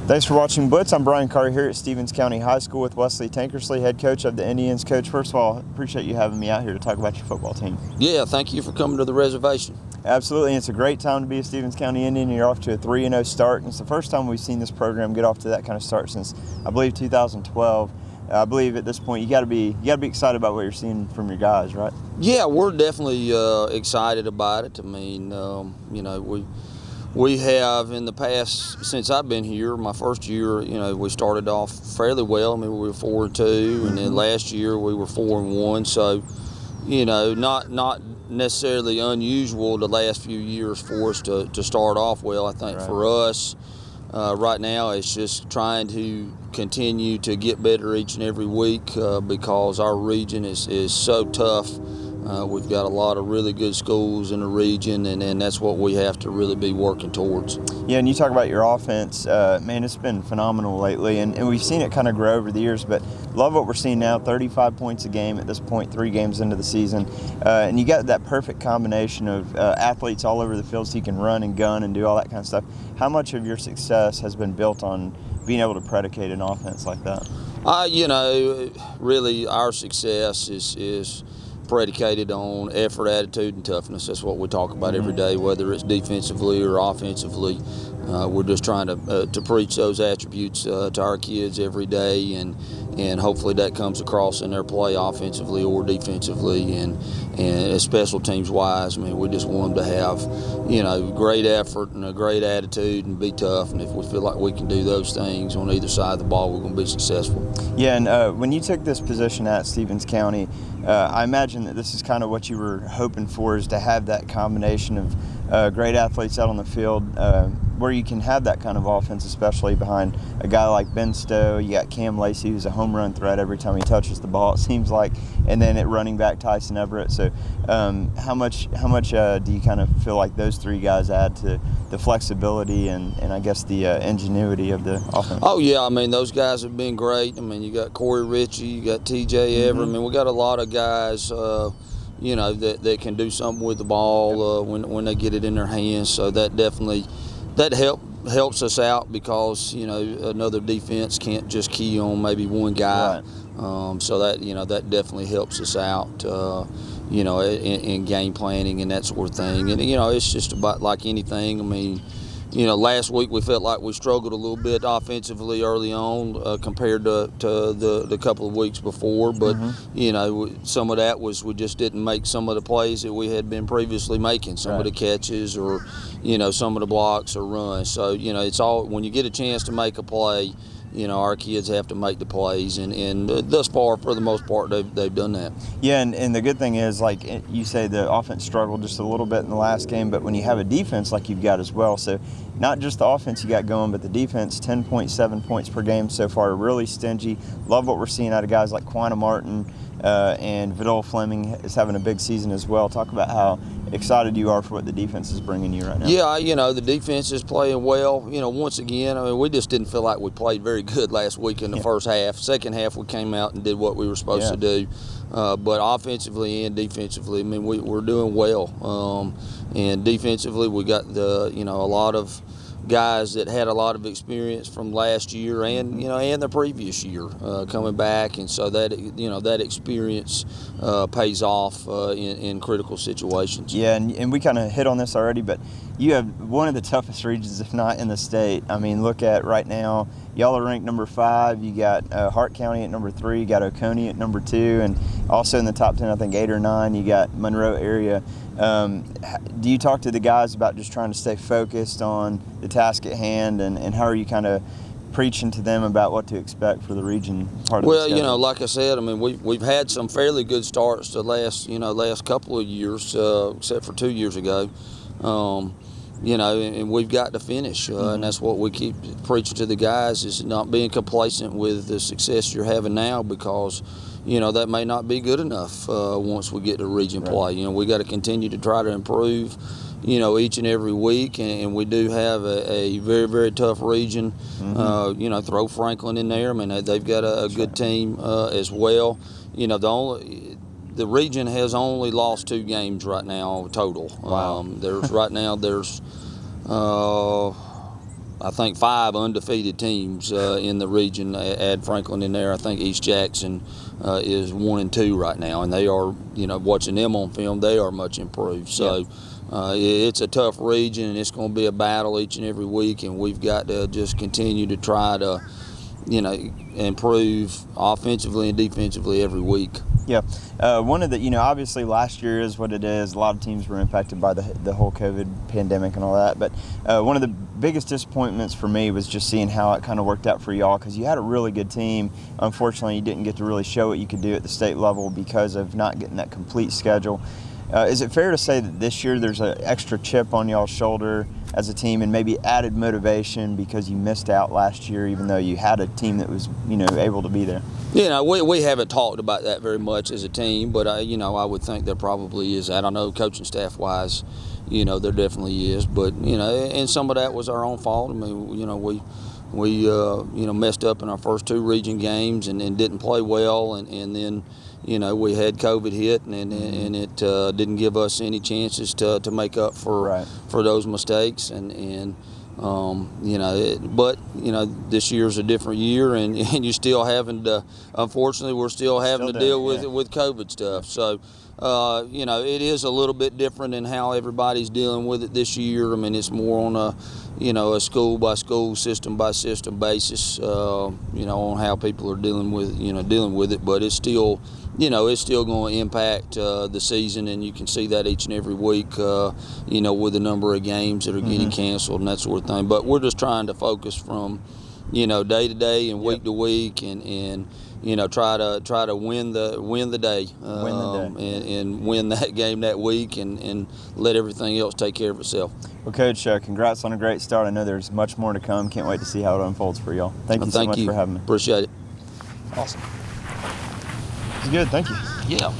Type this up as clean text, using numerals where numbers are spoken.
Thanks for watching Blitz. I'm Brian Carter here at Stevens County High School with Wesley Tankersley, head coach of the Indians. Coach, first of all, appreciate you having me out here to talk about your football team. Yeah, thank you for coming to the reservation. Absolutely, and it's a great time to be a Stevens County Indian. You're off to a 3-0 start, and it's the first time we've seen this program get off to that kind of start since, I believe, 2012. I believe at this point you got to be excited about what you're seeing from your guys, right? Yeah, we're definitely excited about it. I mean, we have in the past, since I've been here, my first year, we started off fairly well. I mean, we were 4-2, and then last year we were 4-1. So, not necessarily unusual the last few years for us to start off well. I think for us, right now, it's just trying to continue to get better each and every week because our region is so tough. We've got a lot of really good schools in the region, and that's what we have to really be working towards. Yeah, and you talk about your offense, man, it's been phenomenal lately, and we've seen it kind of grow over the years, but love what we're seeing now, 35 points a game at this point, 3 games into the season, and you got that perfect combination of athletes all over the field so you can run and gun and do all that kind of stuff. How much of your success has been built on being able to predicate an offense like that? Really our success is predicated on effort, attitude, and toughness. That's what we talk about every day, whether it's defensively or offensively. We're just trying to preach those attributes to our kids every day, and hopefully that comes across in their play offensively or defensively, and special teams wise. I mean, we just want them to have, great effort and a great attitude and be tough. And if we feel like we can do those things on either side of the ball, we're going to be successful. Yeah, and when you took this position at Stevens County, I imagine that this is kind of what you were hoping for, is to have that combination of great athletes out on the field where you can have that kind of offense, especially behind a guy like Ben Stowe. You got Cam Lacey, who's a home run threat every time he touches the ball, it seems like, and then at running back Tyson Everett. So how much do you kind of feel like those 3 guys add to the flexibility and I guess the ingenuity of the offense? Oh, yeah, I mean, those guys have been great. I mean, you got Corey Ritchie, you got TJ Everett. I mean, we got a lot of guys that can do something with the ball when they get it in their hands. So that definitely helps us out because another defense can't just key on maybe one guy. Right. So that definitely helps us out. In game planning and that sort of thing. And it's just about like anything. I mean, last week we felt like we struggled a little bit offensively early on compared to the couple of weeks before. But, some of that was we just didn't make some of the plays that we had been previously making, some of the catches or, some of the blocks or runs. So, it's all, when you get a chance to make a play, our kids have to make the plays, and thus far, for the most part, they've done that. Yeah, and the good thing is, like you say, the offense struggled just a little bit in the last game, but when you have a defense like you've got as well, so not just the offense you got going, but the defense, 10.7 points per game so far, really stingy. Love what we're seeing out of guys like Quina Martin, and Vidal Fleming is having a big season as well. Talk about how excited you are for what the defense is bringing you right now. Yeah, the defense is playing well. Once again, I mean, we just didn't feel like we played very good last week in the first half. Second half, we came out and did what we were supposed to do. But offensively and defensively, I mean, we're doing well. And defensively, we got a lot of guys that had a lot of experience from last year and the previous year coming back, and so that experience pays off in critical situations. Yeah, and we kind of hit on this already, but you have one of the toughest regions, if not in the state. I mean, look at right now, y'all are ranked number 5. You got Hart County at number 3. You got Oconee at number 2, and also in the top 10, I think 8 or 9, you got Monroe area. Do you talk to the guys about just trying to stay focused on the task at hand, and how are you kind of preaching to them about what to expect for the region part of the schedule? Well, like I said, I mean, we've had some fairly good starts the last couple of years, except for 2 years ago. And we've got to finish, and that's what we keep preaching to the guys, is not being complacent with the success you're having now, because that may not be good enough once we get to region play. We got to continue to try to improve, each and every week, and we do have a very, very tough region. Throw Franklin in there. I mean, they've got a good team as well. The region has only lost 2 games right now total. Wow. There's I think 5 undefeated teams in the region. Add Franklin in there. I think East Jackson is 1-2 right now, and they are, watching them on film, they are much improved. So it's a tough region, and it's going to be a battle each and every week, and we've got to just continue to try to, improve offensively and defensively every week. Yeah. One of the, obviously last year is what it is. A lot of teams were impacted by the whole COVID pandemic and all that. But one of the biggest disappointments for me was just seeing how it kind of worked out for y'all, because you had a really good team. Unfortunately, you didn't get to really show what you could do at the state level because of not getting that complete schedule. Is it fair to say that this year there's an extra chip on y'all's shoulder as a team, and maybe added motivation because you missed out last year, even though you had a team that was, able to be there? We haven't talked about that very much as a team, but I would think there probably is. I don't know, coaching staff wise, there definitely is. But and some of that was our own fault. I mean, we messed up in our first 2 region games and didn't play well, and then we had COVID hit, and it didn't give us any chances to make up for those mistakes, but this year's a different year, and you're still having to, unfortunately, we're still having to deal with COVID stuff. So, it is a little bit different in how everybody's dealing with it this year. I mean, it's more on a school by school, system by system basis, on how people are dealing with it. But it's still, it's still going to impact the season, and you can see that each and every week, with the number of games that are getting canceled and that sort of thing. But we're just trying to focus from, day to day and week to week, and try to win the day, and win that game that week, and let everything else take care of itself. Well, Coach, congrats on a great start. I know there's much more to come. Can't wait to see how it unfolds for y'all. Thank you so much for having me. Appreciate it. Awesome. It's good. Thank you. Yeah.